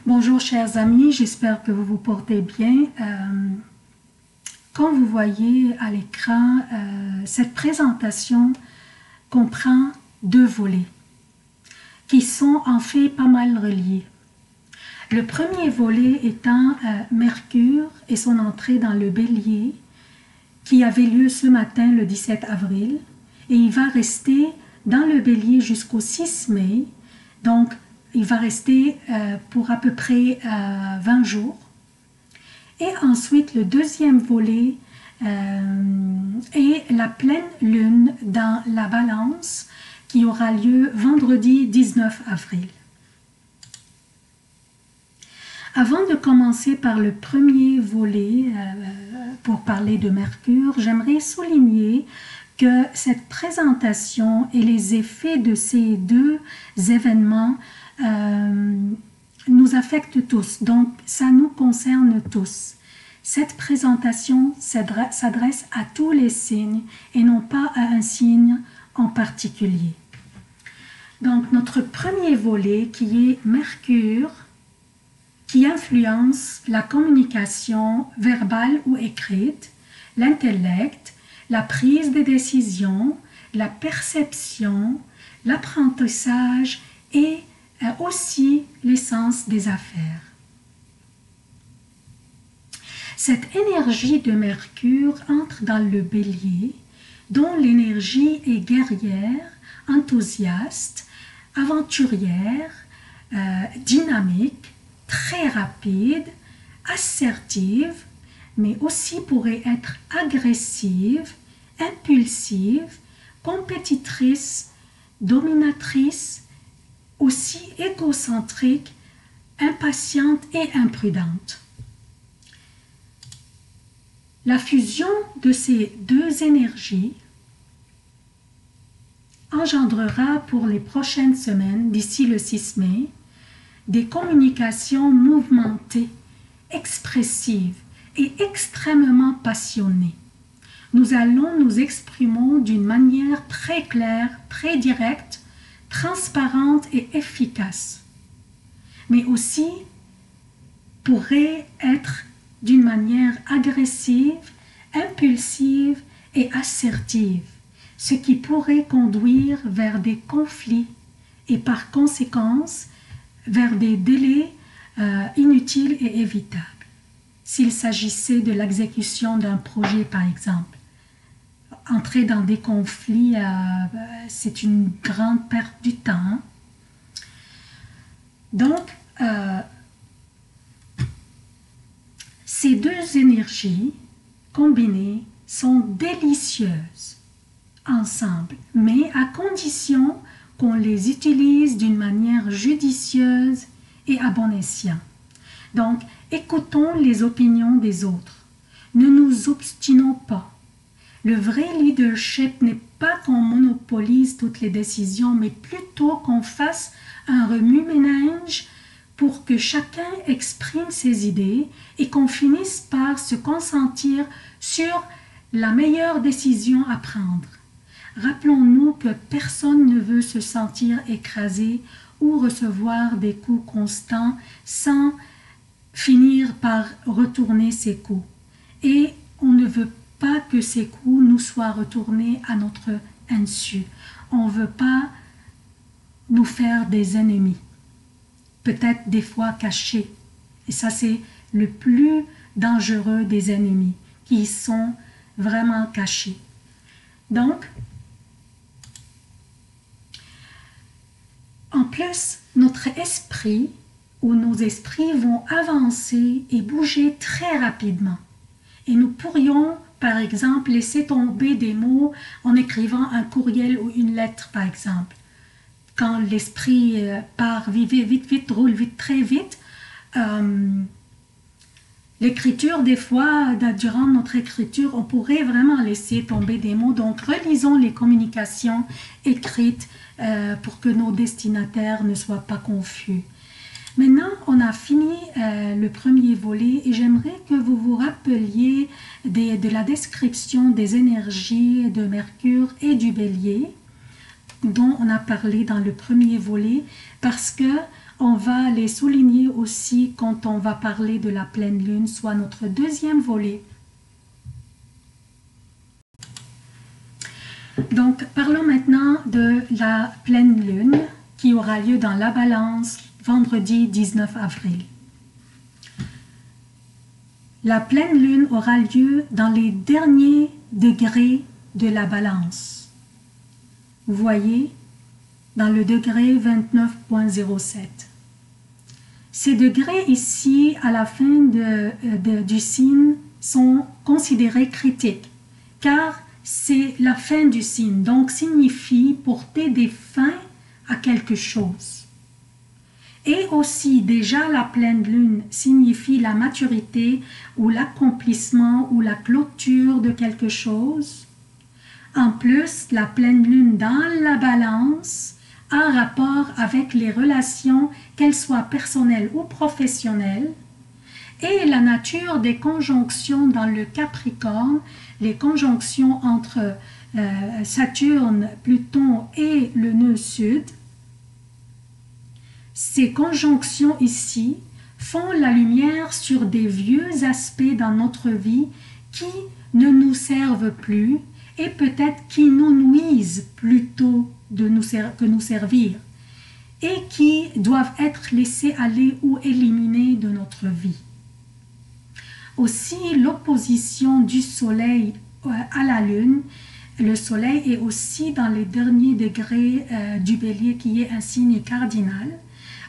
Bonjour chers amis, j'espère que vous vous portez bien. Comme vous voyez à l'écran, cette présentation comprend deux volets qui sont en fait pas mal reliés. Le premier volet étant Mercure et son entrée dans le Bélier qui avait lieu ce matin le 17 avril et il va rester dans le Bélier jusqu'au 6 mai, donc il va rester pour à peu près 20 jours. Et ensuite, le deuxième volet est la pleine lune dans la Balance qui aura lieu vendredi 19 avril. Avant de commencer par le premier volet pour parler de Mercure, j'aimerais souligner que cette présentation et les effets de ces deux événements nous affectent tous, donc ça nous concerne tous. Cette présentation s'adresse à tous les signes et non pas à un signe en particulier. Donc notre premier volet qui est Mercure, qui influence la communication verbale ou écrite, l'intellect, la prise de décision, la perception, l'apprentissage et aussi l'essence des affaires. Cette énergie de Mercure entre dans le Bélier, dont l'énergie est guerrière, enthousiaste, aventurière, dynamique, très rapide, assertive, mais aussi pourrait être agressive, impulsive, compétitrice, dominatrice, aussi égocentrique, impatiente et imprudente. La fusion de ces deux énergies engendrera pour les prochaines semaines, d'ici le 6 mai, des communications mouvementées, expressives et extrêmement passionnées. Nous allons nous exprimer d'une manière très claire, très directe, transparente et efficace, mais aussi pourrait être d'une manière agressive, impulsive et assertive, ce qui pourrait conduire vers des conflits et par conséquence vers des délais inutiles et évitables, s'il s'agissait de l'exécution d'un projet par exemple. Entrer dans des conflits, c'est une grande perte du temps. Donc, ces deux énergies combinées sont délicieuses ensemble, mais à condition qu'on les utilise d'une manière judicieuse et à bon escient. Donc, écoutons les opinions des autres. Ne nous obstinons pas. Le vrai leadership n'est pas qu'on monopolise toutes les décisions, mais plutôt qu'on fasse un remue-ménage pour que chacun exprime ses idées et qu'on finisse par se consentir sur la meilleure décision à prendre. Rappelons-nous que personne ne veut se sentir écrasé ou recevoir des coups constants sans finir par retourner ses coups. Et on ne veut pas que ces coups nous soient retournés à notre insu. On ne veut pas nous faire des ennemis, peut-être des fois cachés. Et ça, c'est le plus dangereux des ennemis, qui sont vraiment cachés. Donc, en plus, notre esprit ou nos esprits vont avancer et bouger très rapidement. Et nous pourrions, par exemple, laisser tomber des mots en écrivant un courriel ou une lettre, par exemple. Quand l'esprit part vite, vite, roule vite, très vite, l'écriture, des fois, durant notre écriture, on pourrait vraiment laisser tomber des mots. Donc, relisons les communications écrites pour que nos destinataires ne soient pas confus. Maintenant, on a fini le premier volet et j'aimerais que vous vous rappeliez de la description des énergies de Mercure et du Bélier dont on a parlé dans le premier volet parce que On va les souligner aussi quand on va parler de la pleine lune, soit notre deuxième volet. Donc, parlons maintenant de la pleine lune qui aura lieu dans la Balance vendredi 19 avril. La pleine lune aura lieu dans les derniers degrés de la Balance. Vous voyez, dans le degré 29,07. Ces degrés ici, à la fin du signe, sont considérés critiques, car c'est la fin du signe, donc signifie porter des fins à quelque chose. Et aussi, déjà, la pleine lune signifie la maturité ou l'accomplissement ou la clôture de quelque chose. En plus, la pleine lune dans la Balance a un rapport avec les relations, qu'elles soient personnelles ou professionnelles, et la nature des conjonctions dans le Capricorne, les conjonctions entre Saturne, Pluton et le nœud sud. Ces conjonctions ici font la lumière sur des vieux aspects dans notre vie qui ne nous servent plus et peut-être qui nous nuisent plutôt que nous servir et qui doivent être laissés aller ou éliminés de notre vie. Aussi, l'opposition du soleil à la lune, le soleil est aussi dans les derniers degrés du bélier qui est un signe cardinal,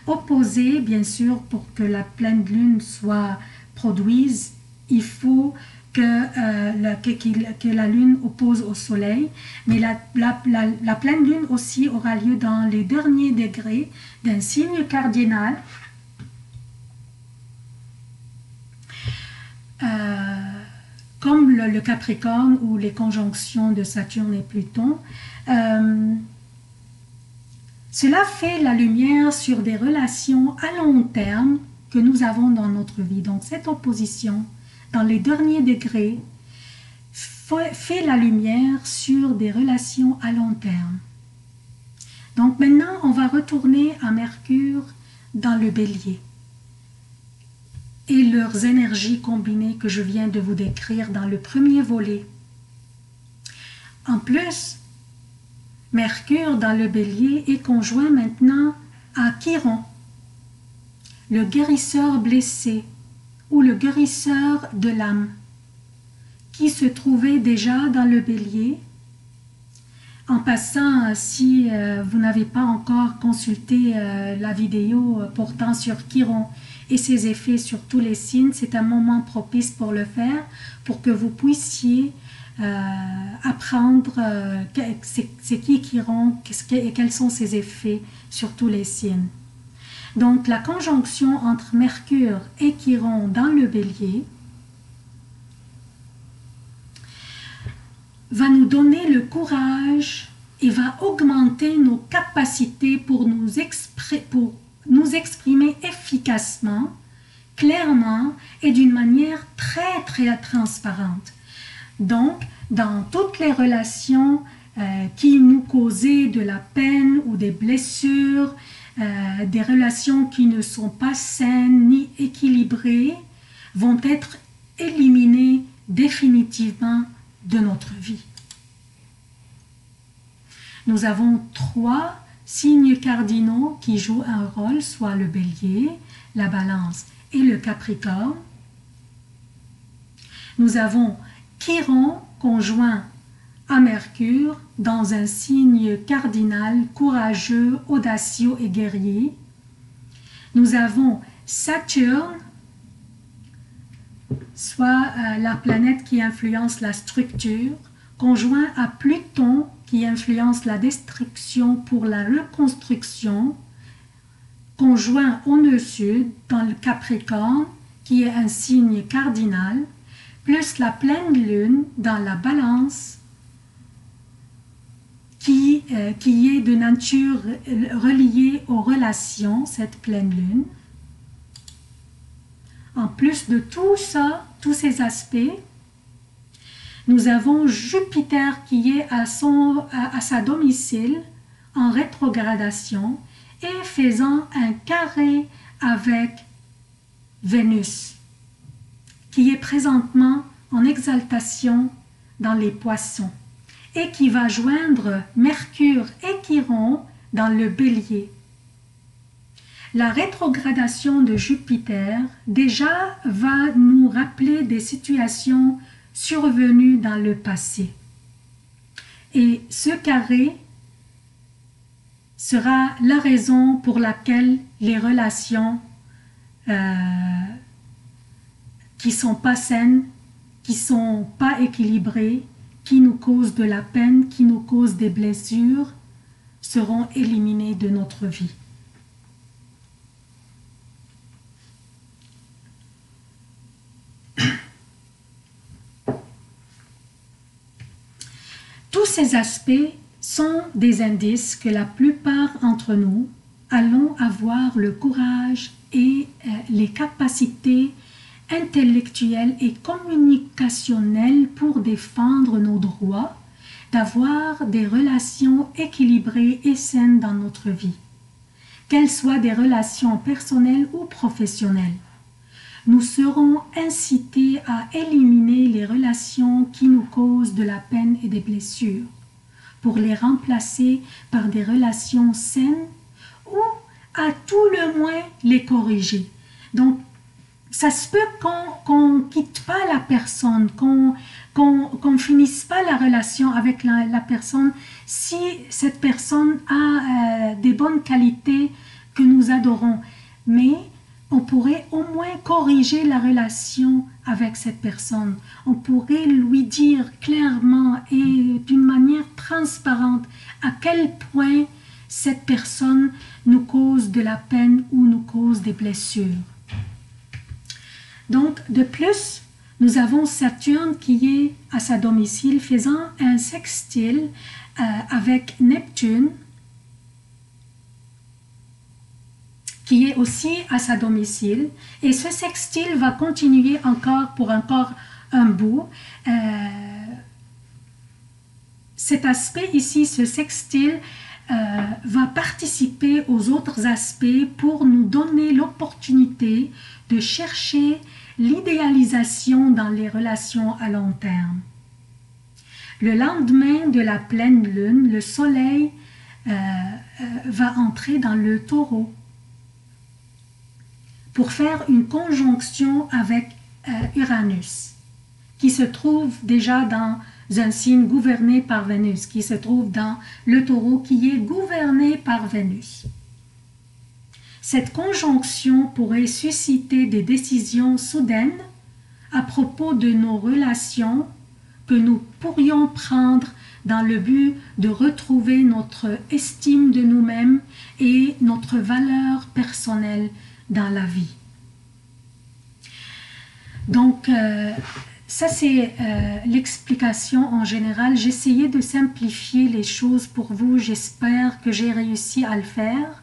opposé bien sûr pour que la pleine lune soit produise, il faut que la lune oppose au soleil, mais la pleine lune aussi aura lieu dans les derniers degrés d'un signe cardinal comme le Capricorne ou les conjonctions de Saturne et Pluton. Cela fait la lumière sur des relations à long terme que nous avons dans notre vie. Donc cette opposition dans les derniers degrés fait la lumière sur des relations à long terme. Donc maintenant, on va retourner à Mercure dans le Bélier et leurs énergies combinées que je viens de vous décrire dans le premier volet. En plus, Mercure dans le Bélier est conjoint maintenant à Chiron, le guérisseur blessé ou le guérisseur de l'âme, qui se trouvait déjà dans le Bélier. En passant, si vous n'avez pas encore consulté la vidéo portant sur Chiron et ses effets sur tous les signes, c'est un moment propice pour le faire, pour que vous puissiez apprendre c'est qui Chiron et quels sont ses effets sur tous les signes. Donc la conjonction entre Mercure et Chiron dans le Bélier va nous donner le courage et va augmenter nos capacités pour nous exprimer efficacement, clairement et d'une manière très très transparente. Donc, dans toutes les relations qui nous causaient de la peine ou des blessures, des relations qui ne sont pas saines ni équilibrées, vont être éliminées définitivement de notre vie. Nous avons 3 signes cardinaux qui jouent un rôle, soit le Bélier, la Balance et le Capricorne. Nous avons Chiron conjoint à Mercure dans un signe cardinal courageux, audacieux et guerrier. Nous avons Saturne, soit la planète qui influence la structure, conjoint à Pluton qui influence la destruction pour la reconstruction, conjoint au nœud sud dans le Capricorne qui est un signe cardinal, plus la pleine lune dans la Balance qui est de nature reliée aux relations, cette pleine lune. En plus de tout ça, tous ces aspects, nous avons Jupiter qui est à sa domicile en rétrogradation et faisant un carré avec Vénus, qui est présentement en exaltation dans les Poissons et qui va joindre Mercure et Chiron dans le Bélier. La rétrogradation de Jupiter déjà va nous rappeler des situations survenues dans le passé. Et ce carré sera la raison pour laquelle les relations qui sont pas saines, qui sont pas équilibrées, qui nous causent de la peine, qui nous causent des blessures, seront éliminées de notre vie. Tous ces aspects sont des indices que la plupart d'entre nous allons avoir le courage et les capacités intellectuelles et communicationnelles pour défendre nos droits, d'avoir des relations équilibrées et saines dans notre vie, qu'elles soient des relations personnelles ou professionnelles. Nous serons incités à éliminer les relations qui nous causent de la peine et des blessures, pour les remplacer par des relations saines ou à tout le moins les corriger. Donc, ça se peut qu'on quitte pas la personne, qu'on finisse pas la relation avec la personne si cette personne a des bonnes qualités que nous adorons. Mais on pourrait au moins corriger la relation avec cette personne. On pourrait lui dire clairement et d'une manière transparente à quel point cette personne nous cause de la peine ou nous cause des blessures. Donc, de plus, nous avons Saturne qui est à sa domicile faisant un sextile avec Neptune, qui est aussi à sa domicile. Et ce sextile va continuer pour encore un bout. Cet aspect ici, ce sextile, va participer aux autres aspects pour nous donner l'opportunité de chercher l'idéalisation dans les relations à long terme. Le lendemain de la pleine lune, le soleil va entrer dans le taureau pour faire une conjonction avec Uranus, qui se trouve déjà dans un signe gouverné par Vénus, qui se trouve dans le taureau qui est gouverné par Vénus. Cette conjonction pourrait susciter des décisions soudaines à propos de nos relations que nous pourrions prendre dans le but de retrouver notre estime de nous-mêmes et notre valeur personnelle dans la vie. Donc, ça c'est l'explication en général. J'essayais de simplifier les choses pour vous. J'espère que j'ai réussi à le faire.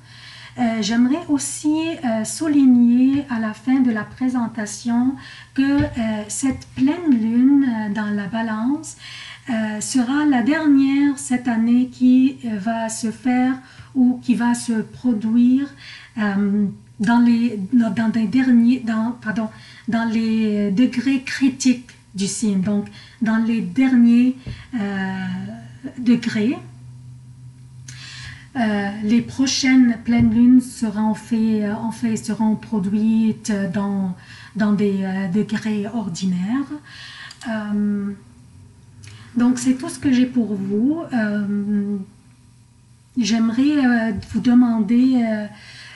J'aimerais aussi souligner à la fin de la présentation que cette pleine lune dans la balance sera la dernière cette année qui va se faire ou qui va se produire dans les degrés critiques du signe, donc dans les derniers degrés. Les prochaines pleines lunes seront produites dans des degrés ordinaires. Donc c'est tout ce que j'ai pour vous. J'aimerais vous demander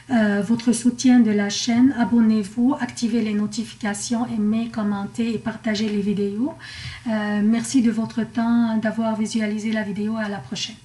votre soutien de la chaîne. Abonnez-vous, activez les notifications, aimez, commentez et partagez les vidéos. Merci de votre temps, d'avoir visualisé la vidéo. À la prochaine.